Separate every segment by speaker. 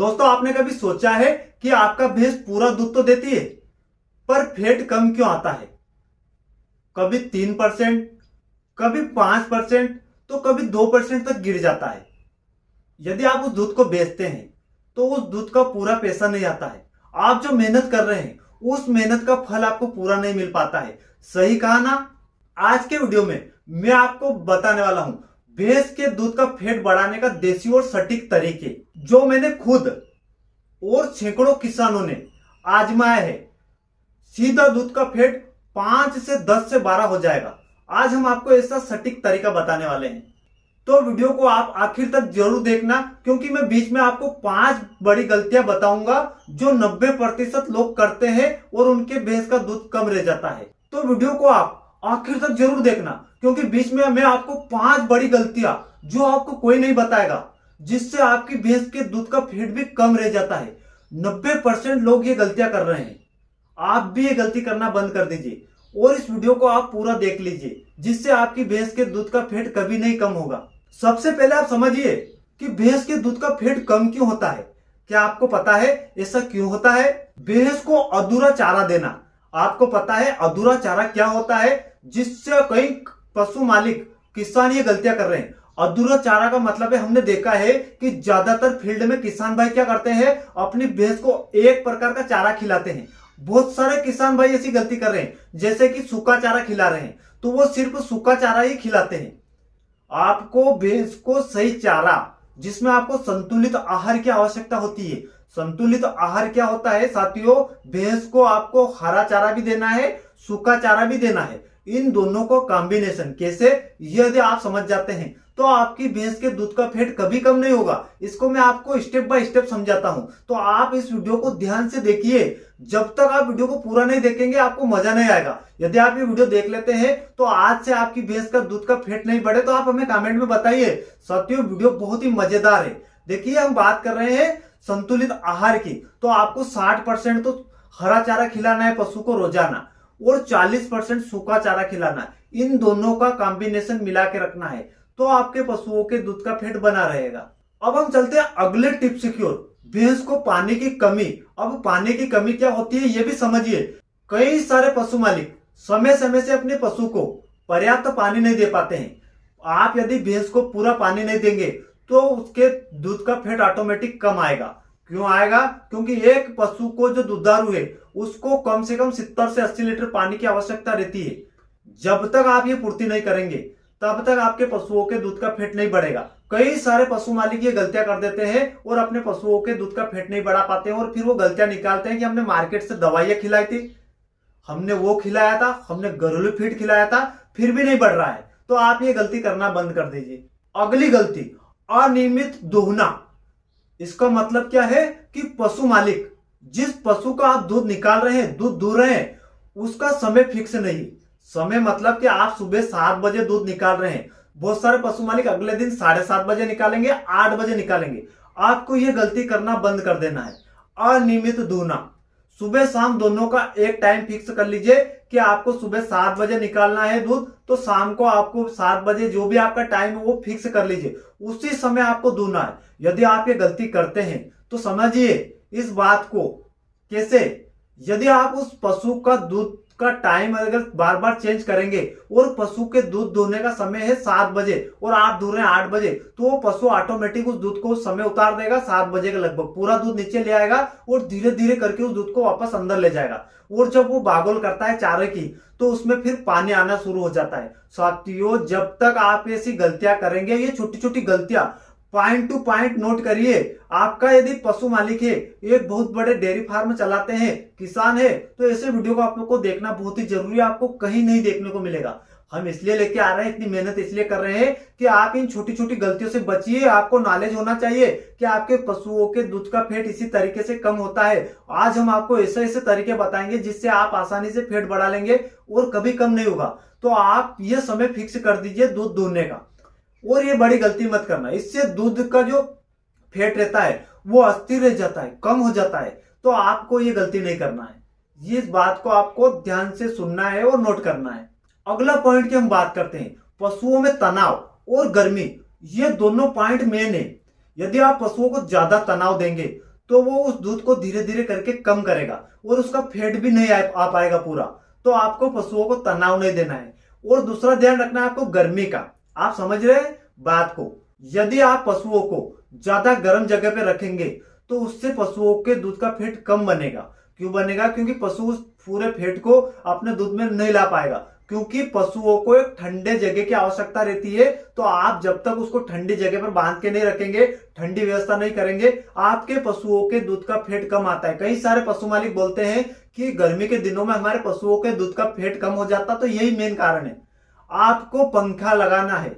Speaker 1: दोस्तों, आपने कभी सोचा है कि आपका भैंस पूरा दूध तो देती है पर फैट कम क्यों आता है? कभी 3%, कभी 5%, तो कभी 2% तक गिर जाता है। यदि आप उस दूध को बेचते हैं तो उस दूध का पूरा पैसा नहीं आता है। आप जो मेहनत कर रहे हैं उस मेहनत का फल आपको पूरा नहीं मिल पाता है। सही कहा ना? आज के वीडियो में मैं आपको बताने वाला हूं भैंस के दूध का फैट बढ़ाने का देसी और सटीक तरीके, जो मैंने खुद और सैकड़ों किसानों ने आजमाया है। सीधा दूध का फैट 5 से 10 से 12 हो जाएगा। आज हम आपको ऐसा सटीक तरीका बताने वाले हैं, तो वीडियो को आप आखिर तक जरूर देखना, क्योंकि मैं बीच में आपको 5 बड़ी गलतियां बताऊंगा जो 90% लोग करते हैं और उनके भैंस का दूध कम रह जाता है। तो वीडियो को आप आखिर तक जरूर देखना, क्योंकि बीच में मैं आपको 5 बड़ी गलतियां जो आपको कोई नहीं बताएगा, जिससे आपकी भैंस के दूध का फैट भी कम रह जाता है। 90% लोग ये गलतियां कर रहे हैं। आप भी ये गलती करना बंद कर दीजिए और इस वीडियो को आप पूरा देख लीजिए, जिससे आपकी भैंस के दूध का फैट कभी नहीं कम होगा। सबसे पहले आप समझिए कि भैंस के दूध का फैट कम क्यों होता है। क्या आपको पता है ऐसा क्यों होता है? भैंस को अधूरा चारा देना। आपको पता है अधूरा चारा क्या होता है, जिससे कई पशु मालिक, किसान ये गलतियां कर रहे हैं। अधूरा चारा का मतलब है, हमने देखा है कि ज्यादातर फील्ड में किसान भाई क्या करते हैं, अपनी भैंस को एक प्रकार का चारा खिलाते हैं। बहुत सारे किसान भाई ऐसी गलती कर रहे हैं, जैसे कि सूखा चारा खिला रहे हैं, तो वो सिर्फ सूखा चारा ही खिलाते हैं। आपको भैंस को सही चारा, जिसमें आपको संतुलित आहार की आवश्यकता होती है। संतुलित आहार क्या होता है साथियों? भैंस को आपको हरा चारा भी देना है, सूखा चारा भी देना है। इन दोनों को कॉम्बिनेशन कैसे, यदि आप समझ जाते हैं तो आपकी भैंस के दूध का फैट कभी कम नहीं होगा। इसको मैं आपको स्टेप बाय स्टेप समझाता हूं, तो आप इस वीडियो को ध्यान से देखिए। जब तक आप वीडियो को पूरा नहीं देखेंगे आपको मजा नहीं आएगा। यदि आप ये वीडियो देख लेते हैं तो आज से आपकी भैंस का दूध का फैट नहीं बढ़े, तो आप हमें कमेंट में बताइए। साथियों, वीडियो बहुत ही मजेदार है। देखिए, हम बात कर रहे हैं संतुलित आहार की, तो आपको 60% तो हरा चारा खिलाना है पशु को रोजाना, और 40% सूखा चारा खिलाना है। इन दोनों का कॉम्बिनेशन मिला के रखना है, तो आपके पशुओं के दूध का फैट बना रहेगा। अब हम चलते हैं अगले टिप्स की ओर, भैंस को पानी की कमी। अब पानी की कमी क्या होती है ये भी समझिए। कई सारे पशु मालिक समय समय से अपने पशु को पर्याप्त पानी नहीं दे पाते हैं। आप यदि भैंस को पूरा पानी नहीं देंगे तो उसके दूध का फैट ऑटोमेटिक कम आएगा। क्यों आएगा? क्योंकि एक पशु को जो दुधारू है उसको कम से कम 70 से 80 लीटर पानी की आवश्यकता रहती है। जब तक आप ये पूर्ति नहीं करेंगे तब तक आपके पशुओं के दूध का फैट नहीं बढ़ेगा। कई सारे पशु मालिक ये गलतियां कर देते हैं और अपने पशुओं के दूध का फैट नहीं बढ़ा पाते हैं, और फिर वो गलतियां निकालते हैं कि हमने मार्केट से दवाइयां खिलाई थी, हमने वो खिलाया था, हमने घरेलू फीड खिलाया था, फिर भी नहीं बढ़ रहा है। तो आप ये गलती करना बंद कर दीजिए। अगली गलती, अनियमित दोहना। इसका मतलब क्या है कि पशु मालिक जिस पशु का आप दूध निकाल रहे हैं, दूध दूह रहे हैं, उसका समय फिक्स नहीं। समय मतलब कि आप सुबह 7 बजे दूध निकाल रहे हैं, बहुत सारे पशु मालिक अगले दिन 7:30 बजे निकालेंगे, 8 बजे निकालेंगे। आपको यह गलती करना बंद कर देना है। अनियमित दूहना, सुबह शाम दोनों का एक टाइम फिक्स कर लीजिए कि आपको सुबह 7 बजे निकालना है दूध, तो शाम को आपको 7 बजे जो भी आपका टाइम है वो फिक्स कर लीजिए, उसी समय आपको दूहना है। यदि आप ये गलती करते हैं तो समझिए इस बात को। कैसे? यदि आप उस पशु का दूध का टाइम अगर बार बार चेंज करेंगे और पशु के दूध दोहने का समय है 7 बजे और आप दूह रहे हैं 8 बजे, तो वो पशु ऑटोमेटिक उस दूध को उस समय उतार देगा। 7 बजे के लगभग पूरा दूध नीचे ले आएगा और धीरे धीरे करके उस दूध को वापस अंदर ले जाएगा। और जब वो बागोल करता है चारे की, तो उसमें फिर पानी आना शुरू हो जाता है। साथियों, जब तक आप ऐसी गलतियां करेंगे, ये छोटी छोटी गलतियां पॉइंट टू पॉइंट नोट करिए। आपका यदि पशु मालिक है, एक बहुत बड़े डेयरी फार्म चलाते हैं, किसान है, तो ऐसे वीडियो को आप लोग को देखना बहुत ही जरूरी है। आपको कहीं नहीं देखने को मिलेगा। हम इसलिए लेके आ रहे हैं, इतनी मेहनत इसलिए कर रहे हैं कि आप इन छोटी छोटी गलतियों से बचिए। आपको नॉलेज होना चाहिए कि आपके पशुओं के दूध का फैट इसी तरीके से कम होता है। आज हम आपको ऐसे ऐसे तरीके बताएंगे जिससे आप आसानी से फैट बढ़ा लेंगे और कभी कम नहीं होगा। तो आप ये समय फिक्स कर दीजिए दूध दूहने का, और ये बड़ी गलती मत करना। इससे दूध का जो फैट रहता है वो अस्थिर रह जाता है, कम हो जाता है। तो आपको ये गलती नहीं करना है। ये इस बात को आपको ध्यान से सुनना है और नोट करना है। अगला पॉइंट की हम बात करते हैं, पशुओं में तनाव और गर्मी। ये दोनों पॉइंट मेन है। यदि आप पशुओं को ज्यादा तनाव देंगे तो वो उस दूध को धीरे धीरे करके कम करेगा और उसका फैट भी नहीं आ पाएगा पूरा। तो आपको पशुओं को तनाव नहीं देना है। और दूसरा ध्यान रखना है आपको गर्मी का। आप समझ रहे हैं बात को। यदि आप पशुओं को ज्यादा गर्म जगह पे रखेंगे तो उससे पशुओं के दूध का फैट कम बनेगा। क्यों बनेगा? क्योंकि पशु उस पूरे फैट को अपने दूध में नहीं ला पाएगा, क्योंकि पशुओं को एक ठंडे जगह की आवश्यकता रहती है। तो आप जब तक उसको ठंडी जगह पर बांध के नहीं रखेंगे, ठंडी व्यवस्था नहीं करेंगे, आपके पशुओं के दूध का फैट कम आता है। कई सारे पशु मालिक बोलते हैं कि गर्मी के दिनों में हमारे पशुओं के दूध का फैट कम हो जाता, तो यही मेन कारण है। आपको पंखा लगाना है।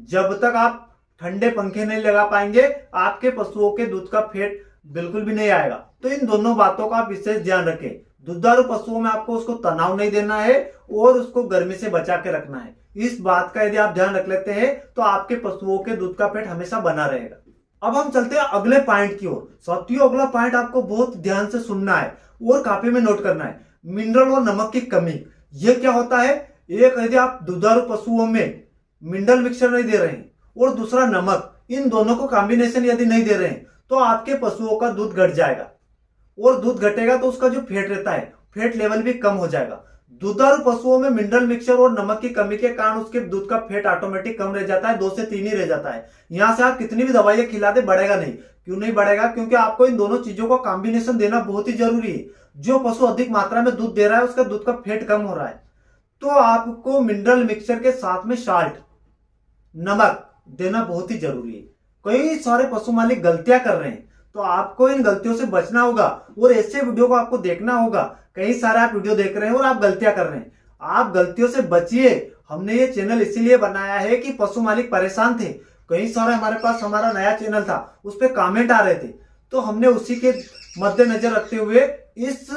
Speaker 1: जब तक आप ठंडे पंखे नहीं लगा पाएंगे, आपके पशुओं के दूध का फैट बिल्कुल भी नहीं आएगा। तो इन दोनों बातों का आप विशेष ध्यान रखें। दुधारू पशुओं में आपको उसको तनाव नहीं देना है और उसको गर्मी से बचा के रखना है। इस बात का यदि आप ध्यान रख लेते हैं तो आपके पशुओं के दूध का फैट हमेशा बना रहेगा। अब हम चलते हैं अगले पॉइंट की ओर। साथियों, अगला पॉइंट आपको बहुत ध्यान से सुनना है और कॉपी में नोट करना है। मिनरल और नमक की कमी। यह क्या होता है? एक, यदि आप दुधारू पशुओं में मिनरल मिक्सचर नहीं दे रहे हैं और दूसरा नमक, इन दोनों को कॉम्बिनेशन यदि नहीं दे रहे हैं तो आपके पशुओं का दूध घट जाएगा। और दूध घटेगा तो उसका जो फैट रहता है, फैट लेवल भी कम हो जाएगा। दुधारू पशुओं में मिनरल मिक्सचर और नमक की कमी के कारण उसके दूध का फैट ऑटोमेटिक कम रह जाता है, 2 से 3 ही रह जाता है। यहां से आप कितनी भी दवाइयां खिला दे, बढ़ेगा नहीं। क्यों नहीं बढ़ेगा? क्योंकि आपको इन दोनों चीजों का कॉम्बिनेशन देना बहुत ही जरूरी है। जो पशु अधिक मात्रा में दूध दे रहा है उसका दूध का फैट कम हो रहा है, तो आपको मिनरल मिक्सचर के साथ में साल्ट, नमक देना बहुत ही जरूरी है। कई सारे पशु मालिक गलतियां कर रहे हैं, तो आपको इन गलतियों से बचना होगा और ऐसे वीडियो को आपको देखना होगा। कई सारे आप वीडियो देख रहे हैं और आप गलतियां कर रहे हैं, आप गलतियों से बचिए। हमने ये चैनल इसीलिए बनाया है कि पशु मालिक परेशान थे। कई सारे हमारे पास हमारा नया चैनल था, उस पर कमेंट आ रहे थे, तो हमने उसी के मद्देनजर रखते हुए इस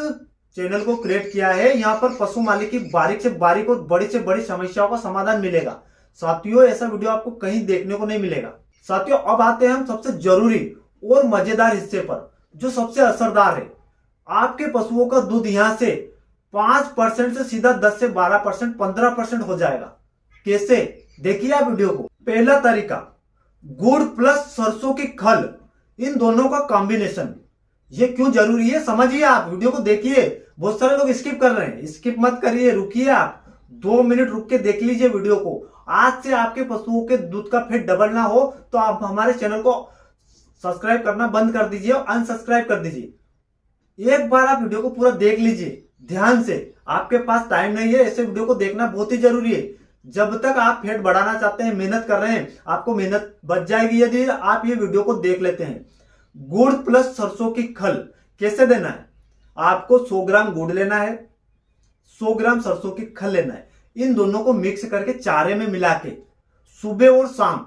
Speaker 1: चैनल को क्रिएट किया है। यहाँ पर पशु मालिक की बारीक से बारीक और बड़ी से बड़ी समस्याओं का समाधान मिलेगा। साथियों, ऐसा वीडियो आपको कहीं देखने को नहीं मिलेगा। साथियों, अब आते हैं हम सबसे जरूरी और मजेदार हिस्से पर, जो सबसे असरदार है। आपके पशुओं का दूध यहां से 5% से सीधा 10 से 12%, 15% हो जाएगा। कैसे? देखिए आप वीडियो को। पहला तरीका, गुड़ प्लस सरसों की खल, इन दोनों का कॉम्बिनेशन। ये क्यों जरूरी है समझिए, आप वीडियो को देखिए। बहुत सारे लोग स्किप कर रहे हैं, स्किप मत करिए, रुकिए, आप 2 मिनट रुक के देख लीजिए वीडियो को। आज से आपके पशुओं के दूध का फैट डबल ना हो तो आप हमारे चैनल को सब्सक्राइब करना बंद कर दीजिए और अनसब्सक्राइब कर दीजिए। एक बार आप वीडियो को पूरा देख लीजिए ध्यान से। आपके पास टाइम नहीं है, ऐसे वीडियो को देखना बहुत ही जरूरी है। जब तक आप फैट बढ़ाना चाहते हैं, मेहनत कर रहे हैं, आपको मेहनत बच जाएगी यदि आप ये वीडियो को देख लेते हैं। गुड़ प्लस सरसों की खल कैसे देना है? आपको 100 ग्राम गुड़ लेना है, 100 ग्राम सरसों की खल लेना है। इन दोनों को मिक्स करके चारे में मिला के सुबह और शाम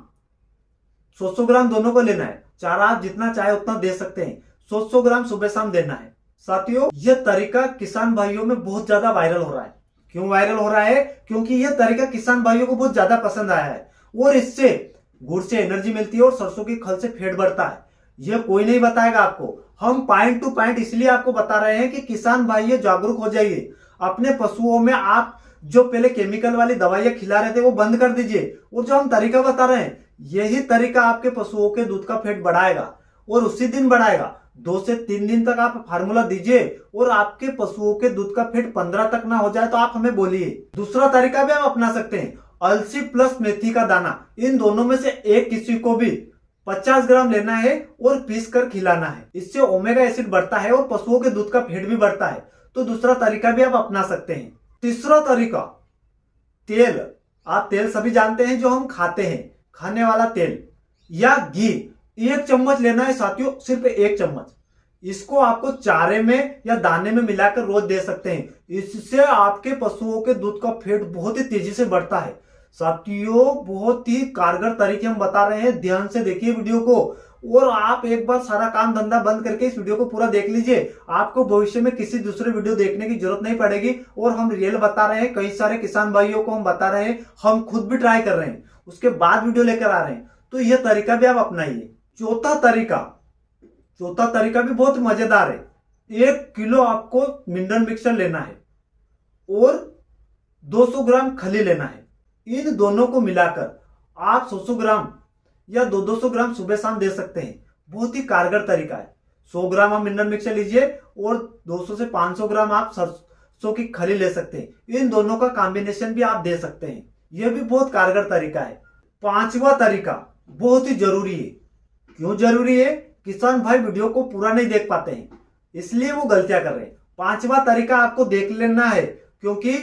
Speaker 1: 100 ग्राम दोनों को लेना है। चारा आप जितना चाहे उतना दे सकते हैं, 100 ग्राम सुबह शाम देना है। साथियों, यह तरीका किसान भाइयों में बहुत ज्यादा वायरल हो रहा है। क्यों वायरल हो रहा है? क्योंकि यह तरीका किसान भाइयों को बहुत ज्यादा पसंद आया है और इससे गुड़ से एनर्जी मिलती है और सरसों की खल से फैट बढ़ता है। यह कोई नहीं बताएगा आपको, हम पॉइंट टू पॉइंट इसलिए आपको बता रहे हैं कि किसान भाई जागरूक हो जाइए। अपने पशुओं में आप जो पहले केमिकल वाली दवाइयां खिला रहे थे वो बंद कर दीजिए, और जो हम तरीका बता रहे हैं यही तरीका आपके पशुओं के दूध का फैट बढ़ाएगा और उसी दिन बढ़ाएगा। 2 से 3 दिन तक आप फार्मूला दीजिए और आपके पशुओं के दूध का फैट 15 तक ना हो जाए तो आप हमें बोलिए। दूसरा तरीका भी आप अपना सकते हैं, अलसी प्लस मेथी का दाना। इन दोनों में से एक किसी को भी 50 ग्राम लेना है और पीस कर खिलाना है। इससे ओमेगा एसिड बढ़ता है और पशुओं के दूध का फैट भी बढ़ता है। तो दूसरा तरीका भी आप अपना सकते हैं। तीसरा तरीका, तेल। आप तेल सभी जानते हैं जो हम खाते हैं, खाने वाला तेल या घी 1 चम्मच लेना है साथियों, सिर्फ 1 चम्मच। इसको आपको चारे में या दाने में मिलाकर रोज दे सकते हैं। इससे आपके पशुओं के दूध का फैट बहुत ही तेजी से बढ़ता है। साथियों, बहुत ही कारगर तरीके हम बता रहे हैं, ध्यान से देखिए वीडियो को और आप एक बार सारा काम धंधा बंद करके इस वीडियो को पूरा देख लीजिए। आपको भविष्य में किसी दूसरे वीडियो देखने की जरूरत नहीं पड़ेगी और हम रियल बता रहे हैं। कई सारे किसान भाइयों को हम बता रहे हैं, हम खुद भी ट्राई कर रहे हैं, उसके बाद वीडियो लेकर आ रहे हैं। तो यह तरीका भी आप अपनाइए। चौथा तरीका भी बहुत मजेदार है। 1 किलो आपको मिनरल मिक्सचर लेना है और 200 ग्राम खली लेना है। इन दोनों को मिलाकर आप 100 ग्राम या 200 ग्राम सुबह शाम दे सकते हैं। बहुत ही कारगर तरीका है। 100 ग्राम आप मिनरल मिक्सचर लीजिए और 200 से 500 ग्राम आप सरसों की खली ले सकते हैं। इन दोनों का कॉम्बिनेशन भी आप दे सकते हैं। यह भी बहुत कारगर तरीका है। पांचवा तरीका बहुत ही जरूरी है। क्यों जरूरी है? किसान भाई वीडियो को पूरा नहीं देख पाते हैं, इसलिए वो गलतियां कर रहे हैं। पांचवा तरीका आपको देख लेना है, क्योंकि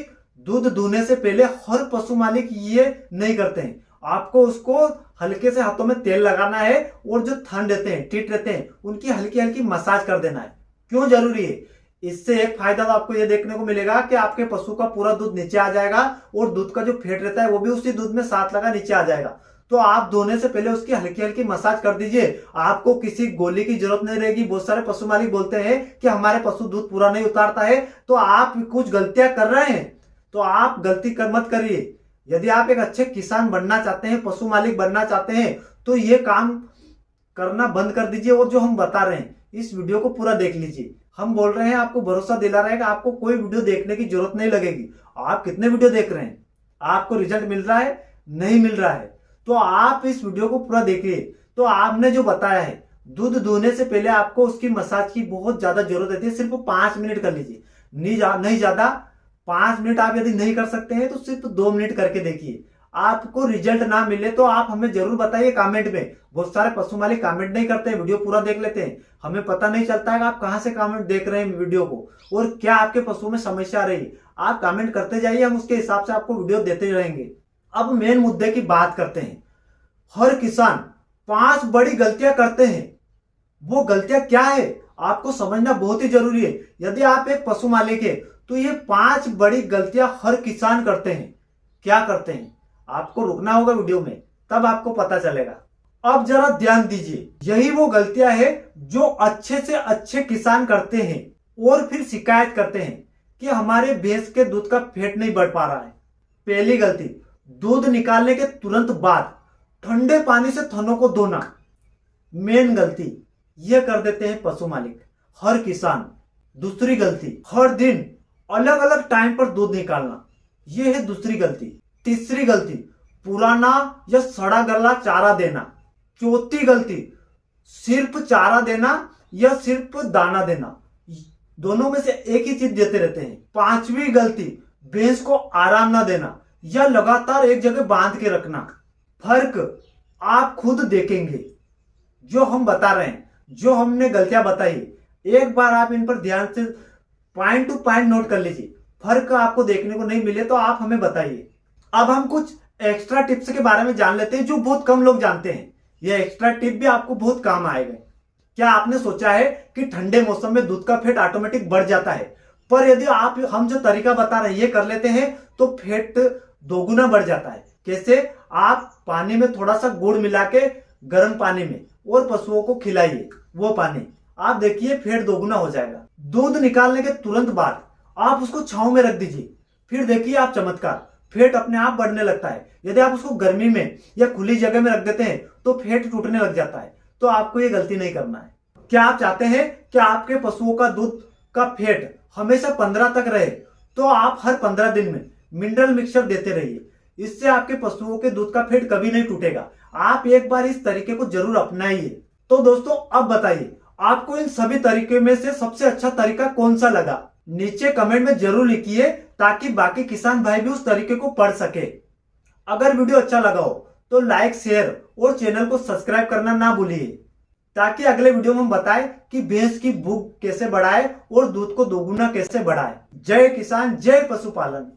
Speaker 1: दूध दूहने से पहले हर पशु मालिक ये नहीं करते हैं। आपको उसको हल्के से हाथों में तेल लगाना है और जो थन रहते हैं, टीट रहते हैं, उनकी हल्की हल्की मसाज कर देना है। क्यों जरूरी है? इससे एक फायदा तो आपको ये देखने को मिलेगा कि आपके पशु का पूरा दूध नीचे आ जाएगा और दूध का जो फेट रहता है वो भी उसी दूध में साथ लगा नीचे आ जाएगा। तो आप धोने से पहले उसकी हल्की हल्की मसाज कर दीजिए। आपको किसी गोली की जरूरत नहीं रहेगी। बहुत सारे पशु मालिक बोलते हैं कि हमारे पशु दूध पूरा नहीं उतारता है, तो आप कुछ गलतियां कर रहे हैं। तो आप गलती मत करिए। यदि आप एक अच्छे किसान बनना चाहते हैं, पशु मालिक बनना चाहते हैं, तो ये काम करना बंद कर दीजिए और जो हम बता रहे हैं इस वीडियो को पूरा देख लीजिए। हम बोल रहे हैं, आपको भरोसा दिला रहे हैं कि आपको कोई वीडियो देखने की जरूरत नहीं लगेगी। आप कितने वीडियो देख रहे हैं, आपको रिजल्ट मिल रहा है, नहीं मिल रहा है, तो आप इस वीडियो को पूरा देखिए। तो आपने जो बताया है, दूध दूहने से पहले आपको उसकी मसाज की बहुत ज्यादा जरूरत रहती है। सिर्फ 5 मिनट कर लीजिए, नहीं ज्यादा। 5 मिनट आप यदि नहीं कर सकते हैं तो सिर्फ 2 मिनट करके देखिए। आपको रिजल्ट ना मिले तो आप हमें जरूर बताइए कमेंट में। बहुत सारे पशु मालिक कमेंट नहीं करते हैं, वीडियो पूरा देख लेते हैं। हमें पता नहीं चलता है कि आप कहां से कमेंट देख रहे हैं वीडियो को और क्या आपके पशु में समस्या आ रही है। आप कमेंट करते जाइए, हम उसके हिसाब से आपको वीडियो देते रहेंगे। अब मेन मुद्दे की बात करते हैं। हर किसान 5 बड़ी गलतियां करते हैं। वो गलतियां क्या है आपको समझना बहुत ही जरूरी है। यदि आप एक पशु मालिक है तो ये 5 बड़ी गलतियां हर किसान करते हैं। क्या करते हैं आपको रुकना होगा वीडियो में, तब आपको पता चलेगा। अब जरा ध्यान दीजिए, यही वो गलतियां हैं जो अच्छे से अच्छे किसान करते हैं और फिर शिकायत करते हैं कि हमारे भैंस के दूध का फैट नहीं बढ़ पा रहा है। पहली गलती, दूध निकालने के तुरंत बाद ठंडे पानी से थनों को धोना। मेन गलती यह कर देते हैं पशु मालिक, हर किसान। दूसरी गलती, हर दिन अलग अलग टाइम पर दूध निकालना। यह है दूसरी गलती। तीसरी गलती, पुराना या सड़ा गला चारा देना। चौथी गलती, सिर्फ चारा देना या सिर्फ दाना देना। दोनों में से एक ही चीज देते रहते हैं। पांचवी गलती, भैंस को आराम ना देना या लगातार एक जगह बांध के रखना। फर्क आप खुद देखेंगे। जो हम बता रहे हैं, जो हमने गलतियां बताई, एक बार आप इन पर ध्यान से पॉइंट टू पॉइंट नोट कर लीजिए। फर्क आपको देखने को नहीं मिले तो आप हमें बताइए। अब हम कुछ एक्स्ट्रा टिप्स के बारे में जान लेते हैं जो बहुत कम लोग जानते हैं। यह एक्स्ट्रा टिप भी आपको बहुत काम आएगा। क्या आपने सोचा है कि ठंडे मौसम में दूध का फैट ऑटोमेटिक बढ़ जाता है? पर यदि हम जो तरीका बता रहे हैं ये कर लेते हैं तो फैट दोगुना बढ़ जाता है। कैसे? आप पानी में थोड़ा सा गुड़ मिला के गर्म पानी में और पशुओं को खिलाइए वो पानी, आप देखिए फैट दोगुना हो जाएगा। दूध निकालने के तुरंत बाद आप उसको छांव में रख दीजिए, फिर देखिए आप चमत्कार, फैट अपने आप बढ़ने लगता है। यदि आप उसको गर्मी में या खुली जगह में रख देते हैं तो फैट टूटने लग जाता है। तो आपको ये गलती नहीं करना है। क्या आप चाहते हैं कि आपके पशुओं का दूध का फैट हमेशा 15 तक रहे? तो आप हर 15 दिन में मिनरल मिक्सचर देते रहिए। इससे आपके पशुओं के दूध का फैट कभी नहीं टूटेगा। आप एक बार इस तरीके को जरूर अपनाइए। तो दोस्तों अब बताइए, आपको इन सभी तरीके में से सबसे अच्छा तरीका कौन सा लगा? नीचे कमेंट में जरूर लिखिए ताकि बाकी किसान भाई भी उस तरीके को पढ़ सके। अगर वीडियो अच्छा लगा हो तो लाइक, शेयर और चैनल को सब्सक्राइब करना ना भूलिए, ताकि अगले वीडियो में हम बताएं कि भैंस की भूख कैसे बढ़ाए और दूध को दोगुना कैसे बढ़ाए। जय किसान, जय पशुपालन।